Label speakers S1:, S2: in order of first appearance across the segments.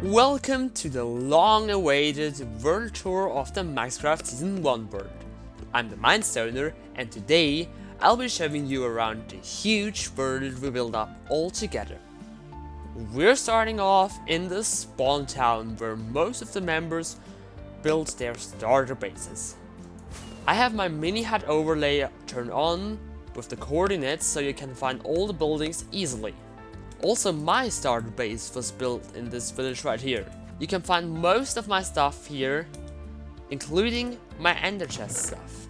S1: Welcome to the long-awaited world tour of the MaxCraft Season 1 world. I'm TheMineStoner, and today I'll be showing you around the huge world we built up all together. We're starting off in the spawn town where most of the members built their starter bases. I have my mini hat overlay turned on with the coordinates so you can find all the buildings easily. Also, my starter base was built in this village right here. You can find most of my stuff here, including my ender chest stuff.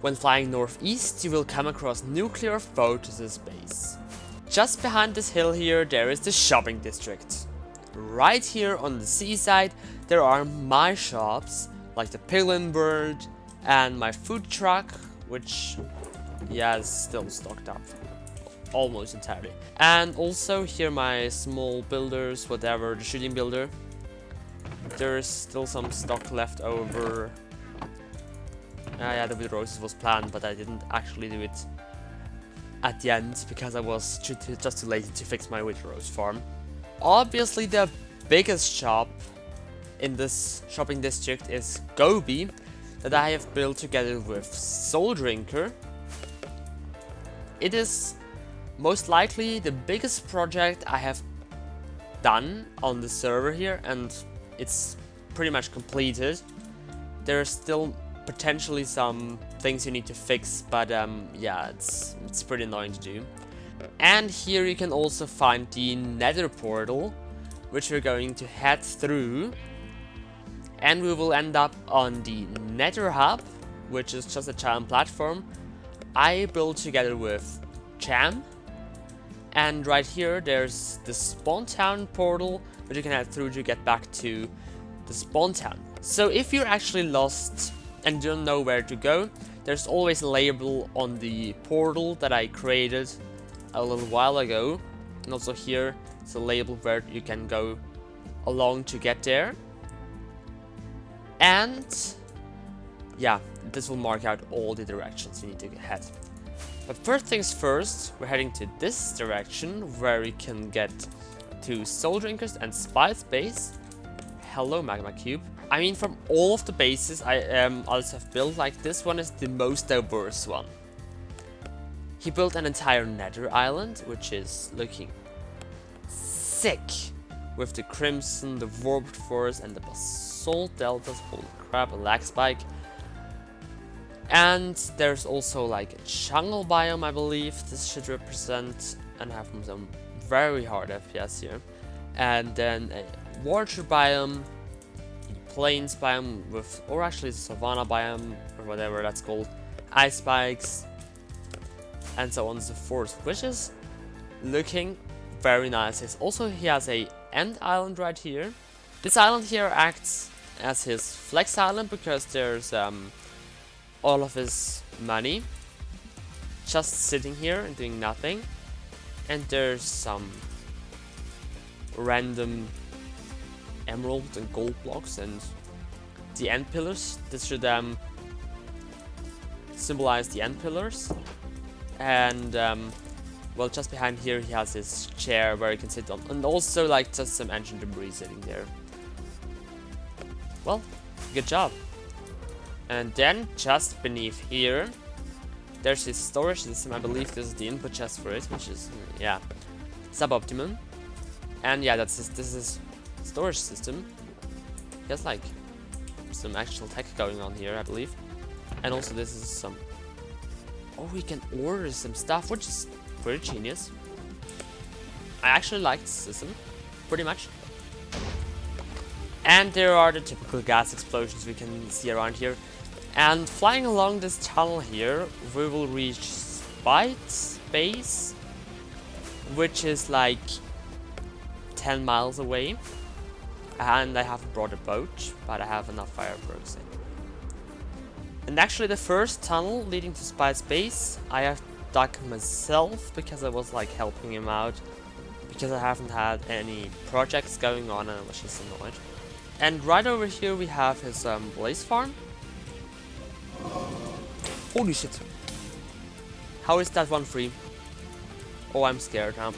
S1: When flying northeast, you will come across nuclear fortress's base. Just behind this hill here, there is the shopping district. Right here on the seaside, there are my shops, like the Piglin World and my food truck, which, yeah, is still stocked up. Almost entirely. And also here my small builders, whatever, the shooting builder. There's still some stock left over. Yeah, the wheat roses was planned, but I didn't actually do it at the end because I was just too lazy to fix my wheat rose farm. Obviously the biggest shop in this shopping district is Gobi, that I have built together with Soul Drinker. It is most likely the biggest project I have done on the server here, and it's pretty much completed. There's still potentially some things you need to fix, but yeah, it's pretty annoying to do. And here you can also find the nether portal, which we're going to head through, and we will end up on the nether hub, which is just a giant platform I built together with Jam. And right here there's the spawn town portal, which you can head through to get back to the spawn town. So if you're actually lost and don't know where to go, there's always a label on the portal that I created a little while ago. And also here it's a label where you can go along to get there. And yeah, this will mark out all the directions you need to head. But first things first, we're heading to this direction where we can get to Soul Drinkers and Spy's base. Hello, Magma Cube. I mean, from all of the bases others have built, like, this one is the most diverse one. He built an entire nether island, which is looking sick, with the Crimson, the Warped Forest, and the Basalt Deltas. Holy crap, a lag spike. And there's also like a jungle biome, I believe this should represent, and have some very hard FPS here. And then a water biome, a plains biome with, or actually savanna biome, or whatever that's called, ice spikes, and so on and so forth, which is looking very nice. Also, he has a end island right here. This island here acts as his flex island because there's all of his money just sitting here and doing nothing, and there's some random emerald and gold blocks and the end pillars. This should symbolize the end pillars. And well, just behind here he has his chair where he can sit on, and also like just some ancient debris sitting there. Well, good job. And then, just beneath here, there's his storage system. I believe this is the input chest for it, which is, yeah, suboptimum. And yeah, this is his storage system. He has like some actual tech going on here, I believe. And also this is some, oh, we can order some stuff, which is pretty genius. I actually like this system, pretty much. And there are the typical gas explosions we can see around here. And flying along this tunnel here, we will reach Spite's base, which is like 10 miles away. And I haven't brought a boat, but I have enough fire perks in. And actually the first tunnel leading to Spite's base, I have dug myself because I was like helping him out, because I haven't had any projects going on and I was just annoyed. And right over here we have his blaze farm. Holy shit. How is that one free? Oh, I'm scared now.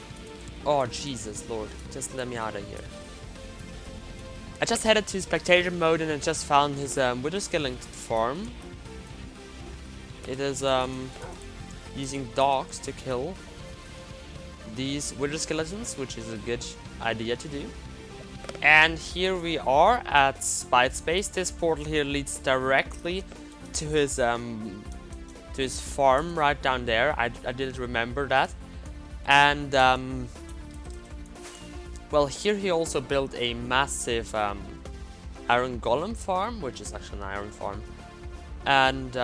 S1: Oh, Jesus Lord. Just let me out of here. I just headed to spectator mode and I just found his wither skeleton farm. It is using dogs to kill these wither skeletons, which is a good idea to do. And here we are at Spite Space. This portal here leads directly to his farm right down there. I didn't remember that. And well, here he also built a massive iron golem farm, which is actually an iron farm. And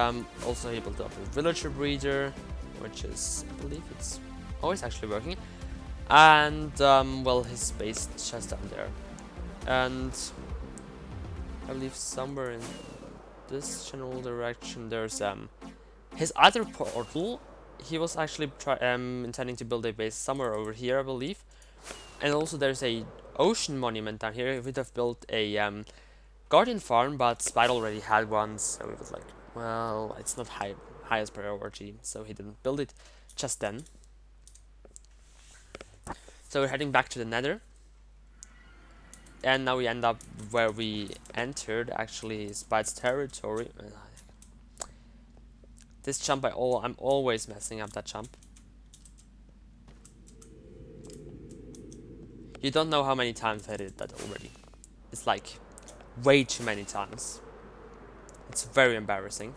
S1: also he built up a villager breeder, which is, I believe it's always actually working. And well, his base just down there. And I believe somewhere in this general direction there's his other portal. He was actually intending to build a base somewhere over here, I believe. And also there's a ocean monument down here. He would have built a guardian farm, but Spite already had one, so it was like, well, it's not highest priority, so he didn't build it just then. So we're heading back to the Nether. And now we end up where we entered, actually Spite's territory. This jump, I'm always messing up that jump. You don't know how many times I did that already. It's like way too many times. It's very embarrassing.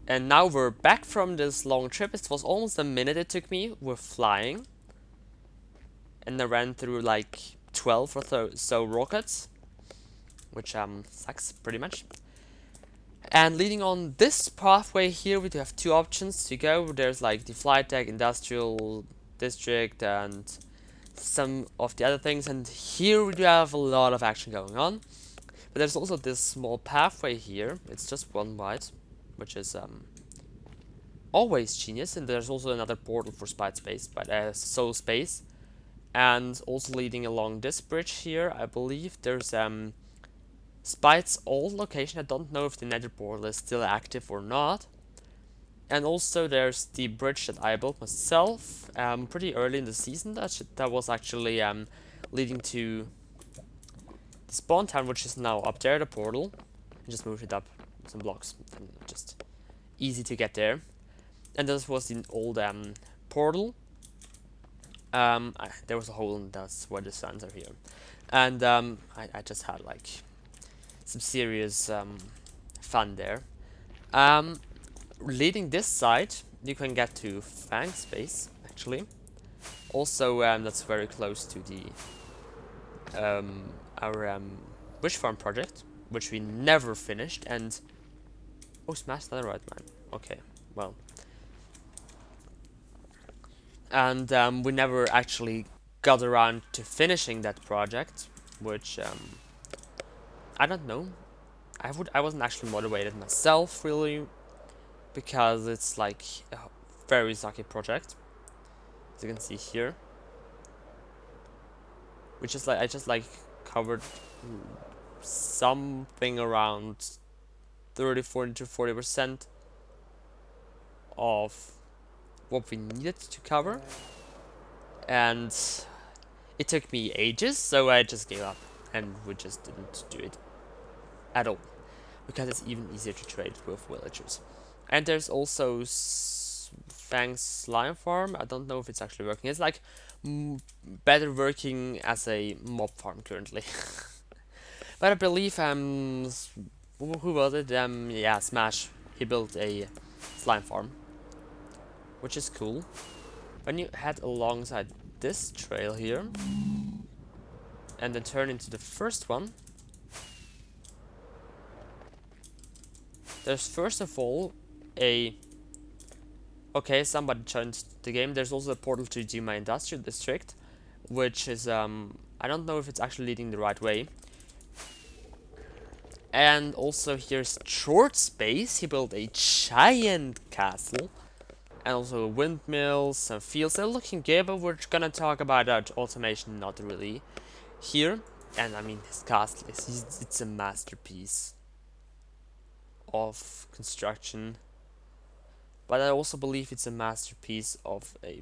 S1: And now we're back from this long trip. It was almost a minute it took me. We're flying. And I ran through like 12 or so rockets, which sucks pretty much. And leading on this pathway here, we do have two options to go. There's like the flight deck, industrial district, and some of the other things. And here we do have a lot of action going on. But there's also this small pathway here. It's just one wide, which is always genius. And there's also another portal for Spite Space, but Soul Space. And also leading along this bridge here, I believe there's Spite's old location. I don't know if the Nether portal is still active or not. And also there's the bridge that I built myself pretty early in the season. That was actually leading to the spawn town, which is now up there, the portal. I just moved it up some blocks, and just easy to get there. And this was the old portal. There was a hole, and that's why the signs are here. And I just had like some serious fun there. Leading this side, you can get to Fang Space, actually. Also, that's very close to the our wish farm project, which we never finished. And oh, smash that right, man. Okay, well. And we never actually got around to finishing that project, which I don't know. I wasn't actually motivated myself really, because it's like a very sucky project, as you can see here. Which is like I just like covered something around 40 to 40% of what we needed to cover, and it took me ages, so I just gave up and we just didn't do it at all, because it's even easier to trade with villagers. And there's also Fang's slime farm. I don't know if it's actually working. It's like better working as a mob farm currently. But I believe who was it? Yeah, Smash. He built a slime farm, which is cool. When you head alongside this trail here, and then turn into the first one, there's first of all a... Okay, somebody joined the game. There's also a portal to the industrial district, which is, I don't know if it's actually leading the right way. And also here's Short Space. He built a giant castle, and also windmills, some fields. They're looking good, but we're gonna talk about that automation not really here. And I mean, his castle it's a masterpiece of construction. But I also believe it's a masterpiece of a...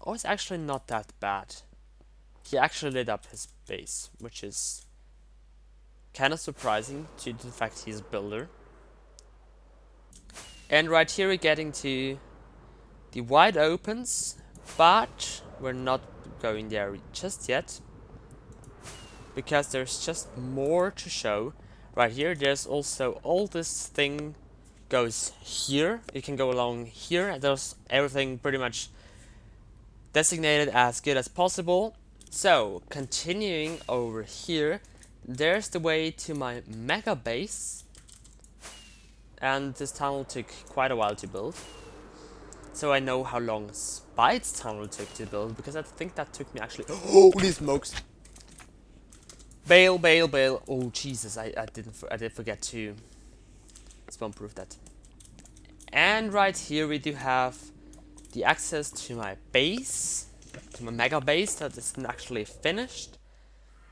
S1: Oh, it's actually not that bad. he actually lit up his base, which is kind of surprising due to the fact he's a builder. And right here we're getting to the wide opens, but we're not going there just yet, because there's just more to show. Right here, there's also all this thing goes here. You can go along here, and there's everything pretty much designated as good as possible. So, continuing over here, there's the way to my mega base. And this tunnel took quite a while to build. So I know how long Spide's tunnel took to build, because I think that took me actually... Holy smokes! Bail, bail, bail. Oh Jesus, I did forget to spawn proof that. And right here we do have the access to my base, to my mega base that isn't actually finished.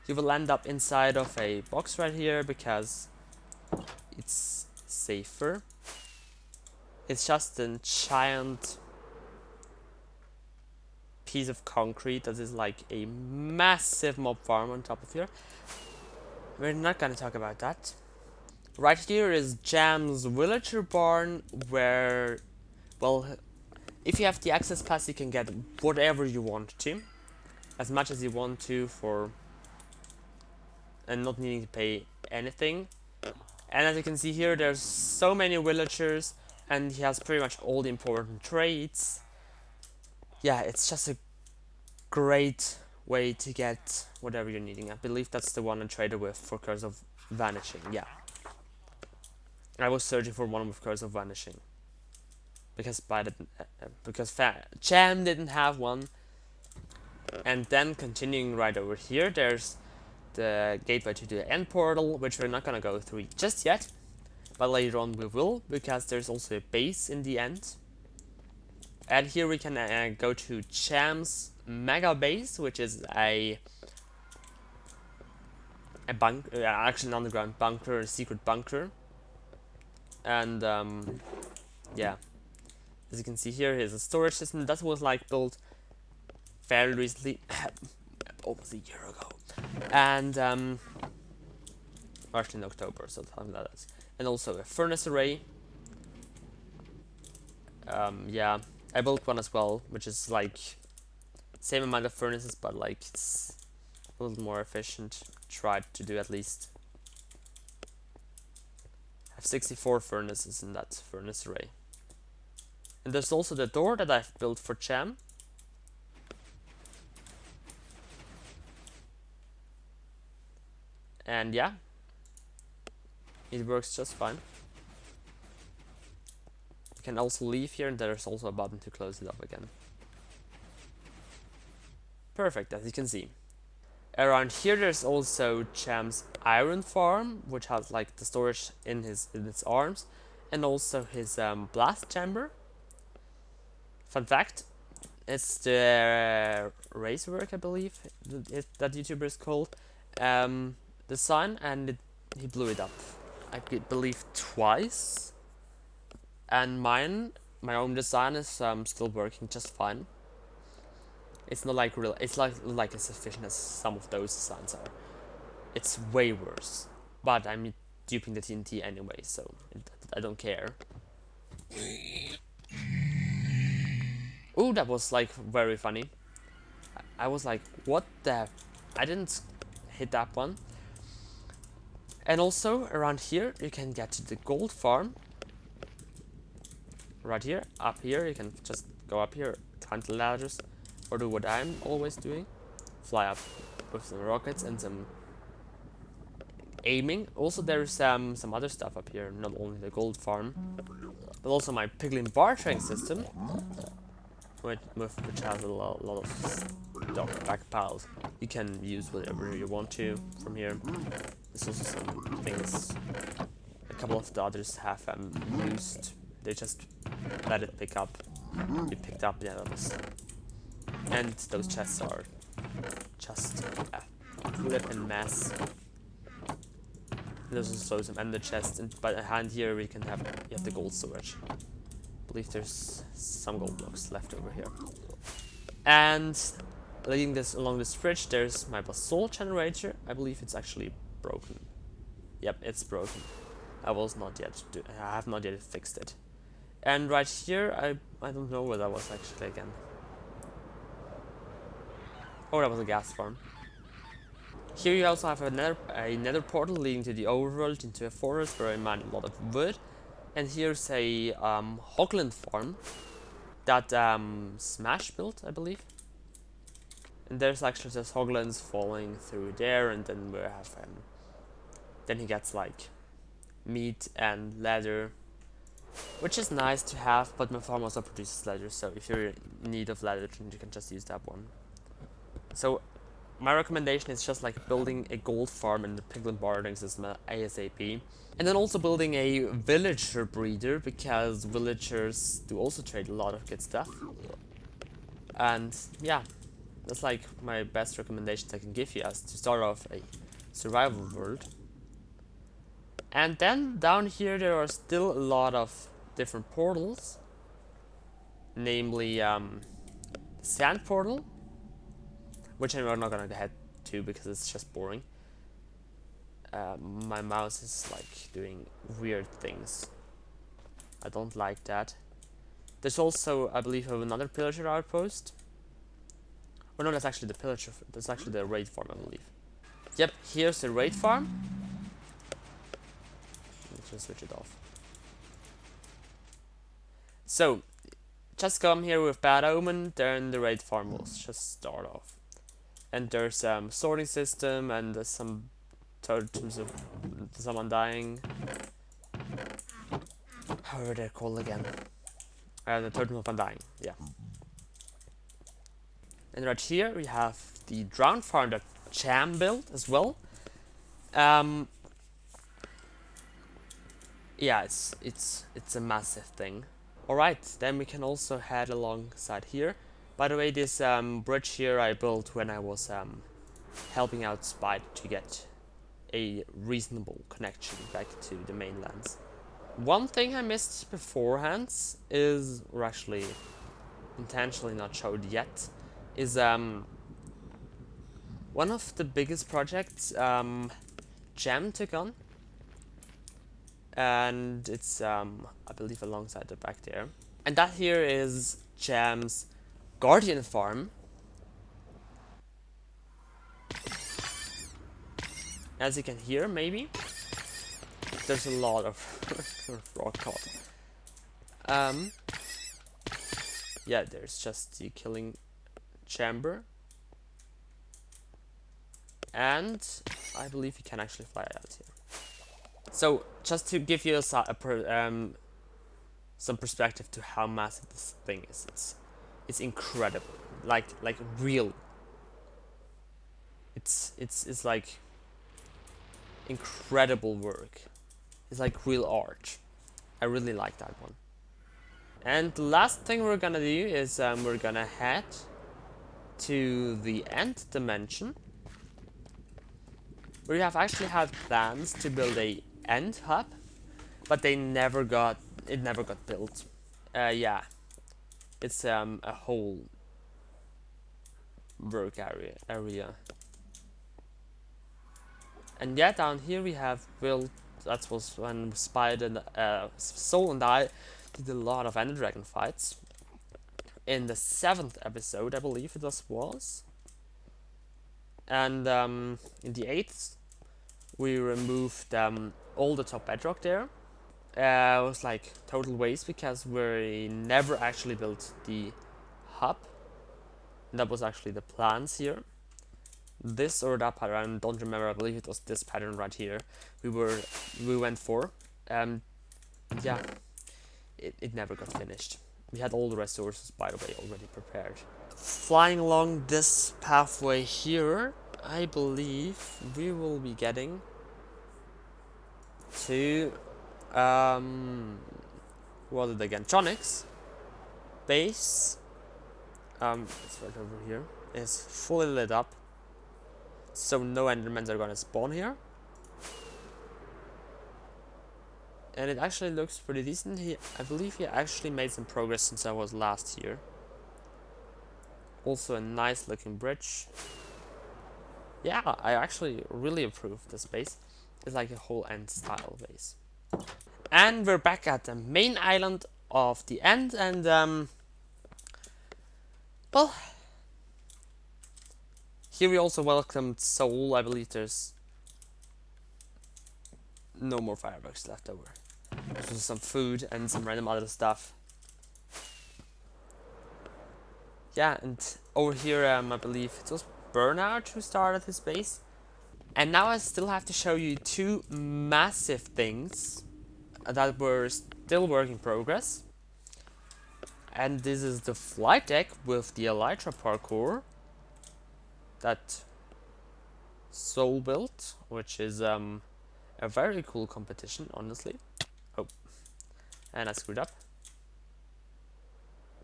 S1: You will end up inside of a box right here because it's safer. It's just a giant piece of concrete that is like a massive mob farm on top of here. We're not gonna talk about that. Right here is Jam's villager barn, where, well, if you have the access pass, you can get whatever you want to, as much as you want to, for and not needing to pay anything. And as you can see here, there's so many villagers, and he has pretty much all the important traits. Yeah, it's just a great way to get whatever you're needing. I believe that's the one I traded with for Curse of Vanishing. Yeah, I was searching for one with Curse of Vanishing because Jam didn't have one. And then continuing right over here, there's the gateway to the end portal, which we're not gonna go through just yet, but later on we will, because there's also a base in the end. And here we can go to Jam's mega base, which is a actually an underground bunker, a secret bunker. And yeah, as you can see here, here's a storage system that was like built fairly recently, almost a year ago, and actually in October, so something like that. And also a furnace array. Yeah, I built one as well, which is like same amount of furnaces, but like it's a little more efficient. Tried to do at least. I have 64 furnaces in that furnace array. And there's also the door that I've built for Jam. And yeah, it works just fine. You can also leave here, and there's also a button to close it up again. Perfect, as you can see. Around here there's also Jam's iron farm, which has like the storage in its arms, and also his blast chamber. Fun fact, it's the racework, I believe that YouTuber is called, design, and he blew it up, I believe twice. And my own design is still working just fine. It's not like real. It's like as efficient as some of those designs are. It's way worse. But I'm duping the TNT anyway, so I don't care. Ooh, that was like very funny. I was like, what the? I didn't hit that one. And also around here you can get to the gold farm. Right here, up here, you can just go up here, climb the ladders, or do what I'm always doing, fly up with some rockets and some aiming. Also there's some other stuff up here, not only the gold farm, but also my piglin bar train system, which has a lot of stock backpiles. You can use whatever you want to from here. There's also some things a couple of the others have used. They just let it pick up. It picked up the others. And those chests are just a flippin' mess. There's also some ender chests, and by the hand here we can have the gold storage. I believe there's some gold blocks left over here. And leading this along this bridge, there's my basalt generator. I believe it's actually broken. Yep, it's broken. I have not yet fixed it. And right here, I don't know where that was actually again. Oh, that was a gas farm. Here you also have a nether portal leading to the overworld into a forest where I mine a lot of wood. And here's a hogland farm that Smash built, I believe. And there's actually just hoglands falling through there, and then we have then he gets like meat and leather, which is nice to have, but my farm also produces leather, so if you're in need of leather, then you can just use that one. So my recommendation is just like building a gold farm in the piglin bartering system ASAP. And then also building a villager breeder, because villagers do also trade a lot of good stuff. And yeah, that's like my best recommendations I can give you as to start off a survival world. And then down here there are still a lot of different portals. Namely the sand portal, which I'm not gonna head to because it's just boring. My mouse is like doing weird things. I don't like that. There's also, I believe, another pillager outpost. Oh no, that's actually the pillager. That's actually the raid farm, I believe. Yep, here's the raid farm. Let's just switch it off. So, just come here with Bad Omen, then the raid farm will just start off. And there's sorting system and some totems of someone dying. How are they called again? The totem of undying, yeah. And right here we have the drown farm that Cham built as well. Yeah, it's a massive thing. Alright, then we can also head alongside here. By the way, this bridge here I built when I was helping out Spider to get a reasonable connection back to the mainlands. One thing I missed beforehand is, or actually intentionally not showed yet, is one of the biggest projects Jam took on. And it's I believe alongside the back there. And that here is Jam's Guardian farm. As you can hear, maybe there's a lot of rock caught. Yeah, there's just the killing chamber, and I believe you can actually fly out here. So just to give you some perspective to how massive this thing is, it's incredible, like real. It's like incredible work. It's like real art. I really like that one. And the last thing we're gonna do is we're gonna head to the end dimension, where we have actually had plans to build a end hub, but it never got built. Yeah, it's a whole work area. And yeah, down here we have built. That was when Spider, Soul, and I did a lot of Ender Dragon fights. In the 7th episode, I believe it was. And in the 8th, we removed all the top bedrock there. It was like total waste because we never actually built the hub. And that was actually the plans here. This or that pattern, don't remember, I believe it was this pattern right here we went for. Yeah, it never got finished. We had all the resources, by the way, already prepared. Flying along this pathway here, I believe we will be getting to what is it again? Tronic's base. It's right over here. It's fully lit up, so no endermans are gonna spawn here. And it actually looks pretty decent. I believe he actually made some progress since I was last here. Also a nice looking bridge. Yeah, I actually really approve this base. It's like a whole end style base. And we're back at the main island of the end, and well, here we also welcomed Soul. I believe there's no more fireworks left over. So some food and some random other stuff. Yeah, and over here, I believe it was Burnout who started his base. And now I still have to show you two massive things that were still work in progress. And this is the flight deck with the Elytra parkour that Soul built, which is a very cool competition, honestly. Oh, and I screwed up.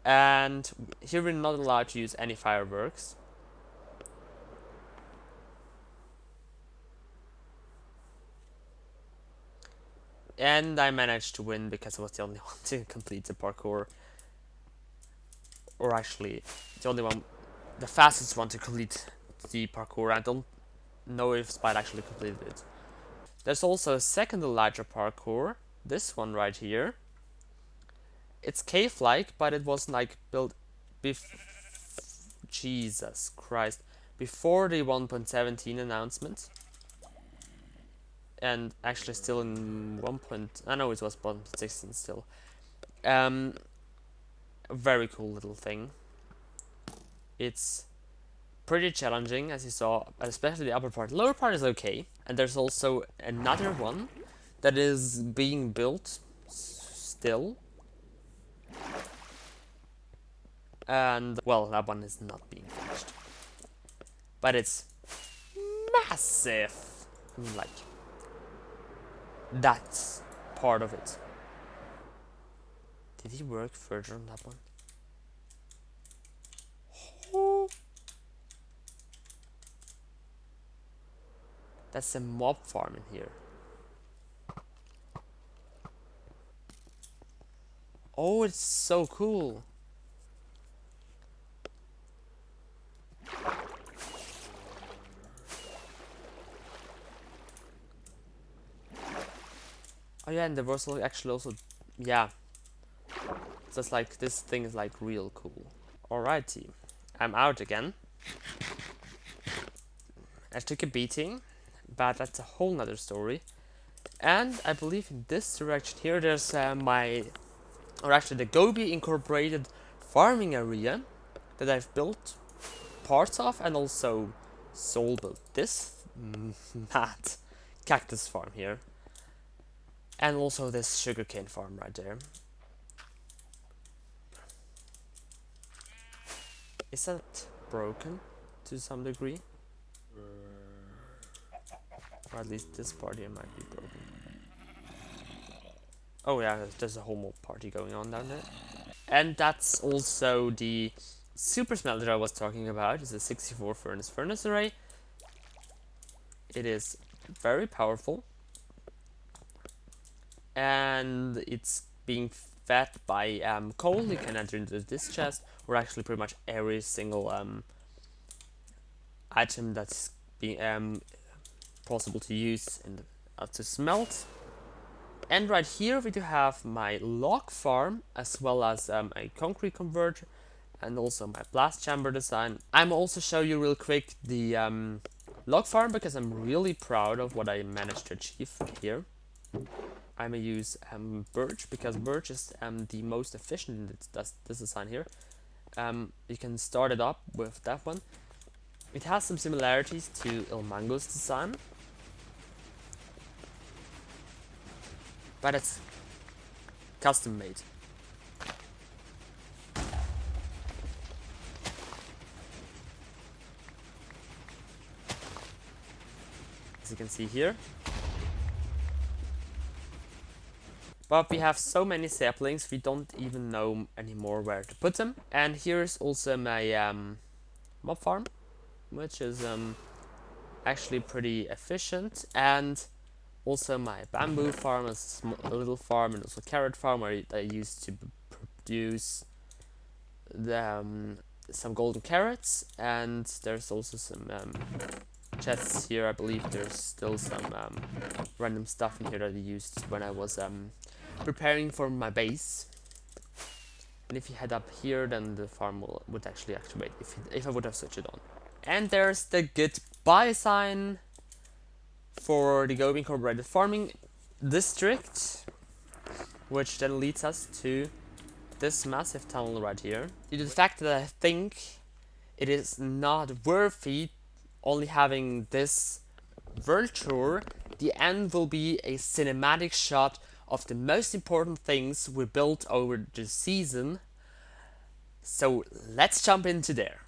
S1: And here we're not allowed to use any fireworks. And I managed to win because I was the only one to complete the parkour. Or actually, the only one, the fastest one to complete the parkour. I don't know if Spite actually completed it. There's also a second Elytra parkour, this one right here. It's cave-like, but it was like built Jesus Christ, before the 1.17 announcement. And actually still in 1. I know it was 1.16 still. A very cool little thing. It's pretty challenging, as you saw, especially the upper part. The lower part is okay. And there's also another one that is being built still. And, well, that one is not being finished. But it's massive. I mean, like, that's part of it. Did he work further on that one? Oh. That's a mob farm in here. Oh, it's so cool. Oh yeah, and there was actually also, yeah. Just like, this thing is like real cool. Alrighty, I'm out again. I took a beating, but that's a whole nother story. And I believe in this direction here, there's or actually the Gobi incorporated farming area that I've built parts of, and also Soul built this mad cactus farm here. And also this sugarcane farm right there. Is that broken to some degree? Or at least this part here might be broken. Oh yeah, there's a whole more party going on down there. And that's also the super smelter I was talking about. It's a 64 furnace array. It is very powerful. And it's being fed by coal. You can enter into this chest, or actually pretty much every single item that's being possible to use and to smelt. And right here we do have my log farm, as well as a concrete converter, and also my blast chamber design. I'm also show you real quick the log farm, because I'm really proud of what I managed to achieve here. I'm gonna use birch, because birch is the most efficient in this design here. You can start it up with that one. It has some similarities to Il Mango's design, but it's custom made. As you can see here. But we have so many saplings, we don't even know anymore where to put them. And here's also my mob farm, which is actually pretty efficient. And also my bamboo farm is a little farm, and also carrot farm where I used to produce the some golden carrots, and there's also some chests here. I believe there's still some random stuff in here that I used when I was preparing for my base. And if you head up here, then the farm would actually activate if I would have switched it on. And there's the goodbye sign for the Go Incorporated Farming District, which then leads us to this massive tunnel right here. Due to the fact that I think it is not worthy only having this world tour, the end will be a cinematic shot of the most important things we built over the season. So let's jump into there.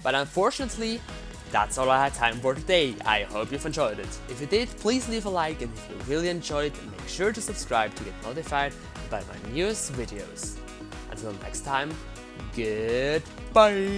S1: But unfortunately, that's all I had time for today. I hope you've enjoyed it. If you did, please leave a like, and if you really enjoyed it, make sure to subscribe to get notified about my newest videos. Until next time, goodbye!